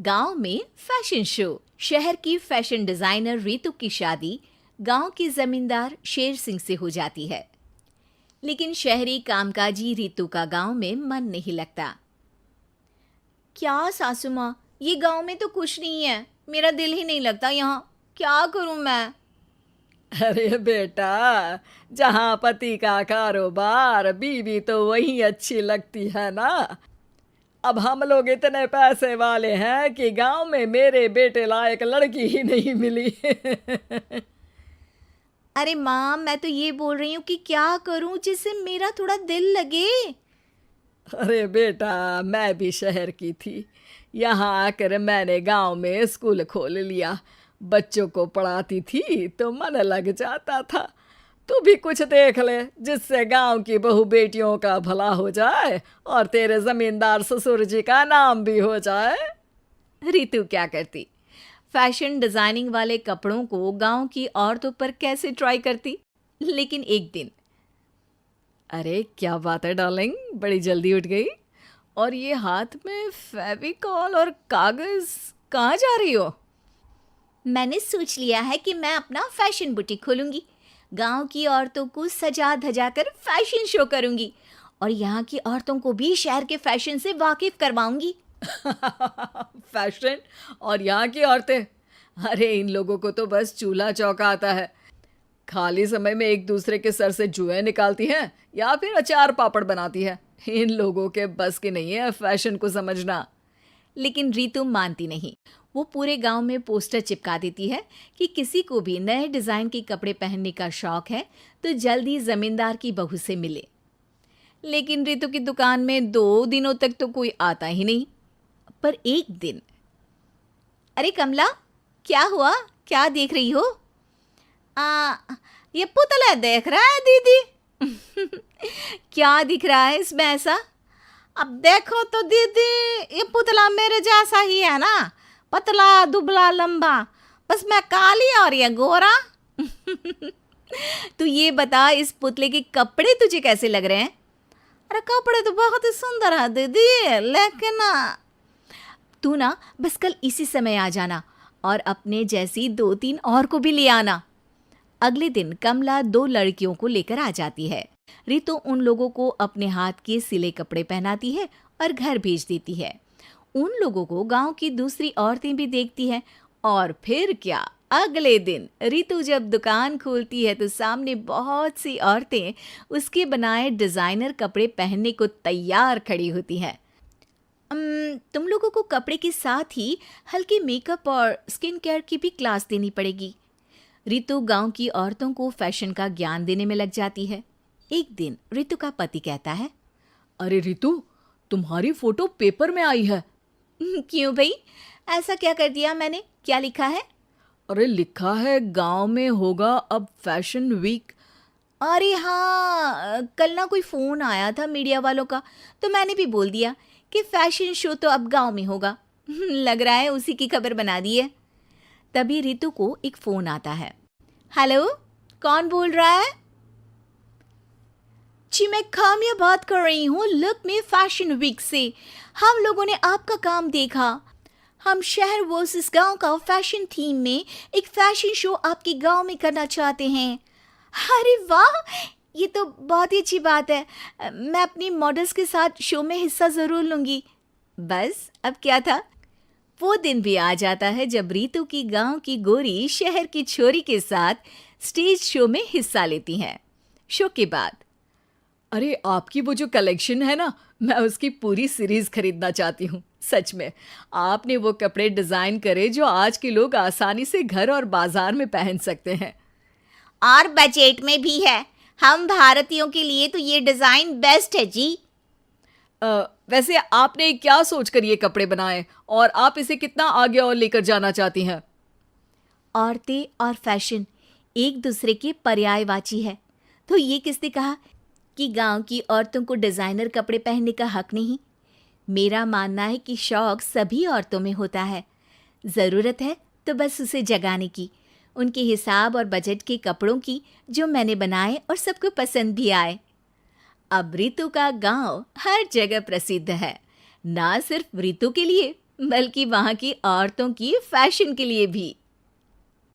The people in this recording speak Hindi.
गांव में फैशन शो। शहर की फैशन डिजाइनर रीतू की शादी गांव के जमींदार शेर सिंह से हो जाती है। लेकिन शहरी कामकाजी रीतू का गांव में मन नहीं लगता। क्या सासू माँ, ये गांव में तो कुछ नहीं है, मेरा दिल ही नहीं लगता यहाँ, क्या करूँ मैं। अरे बेटा, जहाँ पति का कारोबार बीवी तो वहीं अच्छी लगती है ना। अब हम लोग इतने पैसे वाले हैं कि गांव में मेरे बेटे लायक लड़की ही नहीं मिली। अरे माँ, मैं तो ये बोल रही हूँ कि क्या करूँ जिससे मेरा थोड़ा दिल लगे। अरे बेटा, मैं भी शहर की थी, यहाँ आकर मैंने गांव में स्कूल खोल लिया। बच्चों को पढ़ाती थी तो मन लग जाता था। तू भी कुछ देख ले जिससे गांव की बहू बेटियों का भला हो जाए और तेरे जमींदार ससुर जी का नाम भी हो जाए। रीतू क्या करती, फैशन डिजाइनिंग वाले कपड़ों को गांव की औरतों पर कैसे ट्राई करती। लेकिन एक दिन, अरे क्या बात है डार्लिंग, बड़ी जल्दी उठ गई। और ये हाथ में फेविकॉल और कागज कहाँ जा रही हो? मैंने सोच लिया है कि मैं अपना फैशन बुटीक खोलूंगी। गांव की औरतों को सजा धजा कर फैशन शो करूंगी और यहाँ की औरतों को भी शहर के फैशन से वाकिफ करवाऊंगी। फैशन और यहाँ की औरतें, अरे इन लोगों को तो बस चूल्हा चौका आता है। खाली समय में एक दूसरे के सर से जुएं निकालती हैं या फिर अचार पापड़ बनाती है। इन लोगों के बस की नहीं है फैशन को समझना। लेकिन रीतू मानती नहीं। वो पूरे गांव में पोस्टर चिपका देती है कि किसी को भी नए डिज़ाइन के कपड़े पहनने का शौक है तो जल्दी जमींदार की बहू से मिले। लेकिन रीतू की दुकान में 2 दिनों तक तो कोई आता ही नहीं। पर एक दिन, अरे कमला, क्या हुआ, क्या देख रही हो? ये पुतला देख रहा है दीदी। क्या दिख रहा है इसमें ऐसा? अब देखो तो दीदी, ये पुतला मेरे जैसा ही है ना, पतला दुबला लंबा, बस मैं काली और ये गोरा। तू ये बता, इस पुतले के कपड़े तुझे कैसे लग रहे हैं? अरे कपड़े तो बहुत ही सुंदर है दीदी, लेकिन तू ना बस कल इसी समय आ जाना और अपने जैसी 2-3 और को भी ले आना। अगले दिन कमला 2 लड़कियों को लेकर आ जाती है। रीतू उन लोगों को अपने हाथ के सिले कपड़े पहनाती है और घर भेज देती है। उन लोगों को गांव की दूसरी औरतें भी देखती हैं। और फिर क्या, अगले दिन रीतू जब दुकान खोलती है तो सामने बहुत सी औरतें उसके बनाए डिजाइनर कपड़े पहनने को तैयार खड़ी होती हैं। तुम लोगों को कपड़े के साथ ही हल्के मेकअप और स्किन केयर की भी क्लास देनी पड़ेगी। रीतू गांव की औरतों को फैशन का ज्ञान देने में लग जाती है। एक दिन रीतू का पति कहता है, अरे रीतू, तुम्हारी फोटो पेपर में आई है। क्यों भाई, ऐसा क्या कर दिया मैंने, क्या लिखा है? अरे लिखा है गांव में होगा अब फैशन वीक। अरे हाँ, कल ना कोई फ़ोन आया था मीडिया वालों का, तो मैंने भी बोल दिया कि फैशन शो तो अब गांव में होगा। लग रहा है उसी की खबर बना दी है। तभी रीतू को एक फ़ोन आता है। हेलो, कौन बोल रहा है? जी मैं काम्या बात कर रही हूँ लुक में फैशन वीक से। हम लोगों ने आपका काम देखा। हम शहर वर्सेस गांव का फैशन थीम में एक फैशन शो आपके गांव में करना चाहते हैं। अरे वाह, ये तो बहुत ही अच्छी बात है। मैं अपनी मॉडल्स के साथ शो में हिस्सा ज़रूर लूँगी। बस अब क्या था, वो दिन भी आ जाता है जब रीतू की गांव की गोरी शहर की छोरी के साथ स्टेज शो में हिस्सा लेती हैं। शो के बाद, अरे आपकी वो जो कलेक्शन है ना, मैं उसकी पूरी सीरीज खरीदना चाहती हूँ। सच में आपने वो कपड़े डिज़ाइन करे जो आज के लोग आसानी से घर और बाजार में पहन सकते हैं। और बजट में भी है। हम भारतीयों के लिए तो ये डिज़ाइन बेस्ट है जी। वैसे आपने क्या सोचकर ये कपड़े बनाए और आप इसे कितना आगे और लेकर जाना चाहती हैं? औरतें और फैशन एक दूसरे के पर्यायवाची है, तो ये किसने कहा कि गांव की औरतों को डिज़ाइनर कपड़े पहनने का हक नहीं? मेरा मानना है कि शौक सभी औरतों में होता है। ज़रूरत है तो बस उसे जगाने की, उनके हिसाब और बजट के कपड़ों की जो मैंने बनाए और सबको पसंद भी आए। अब रीतू का गांव हर जगह प्रसिद्ध है, ना सिर्फ रीतू के लिए बल्कि वहाँ की औरतों की फैशन के लिए भी।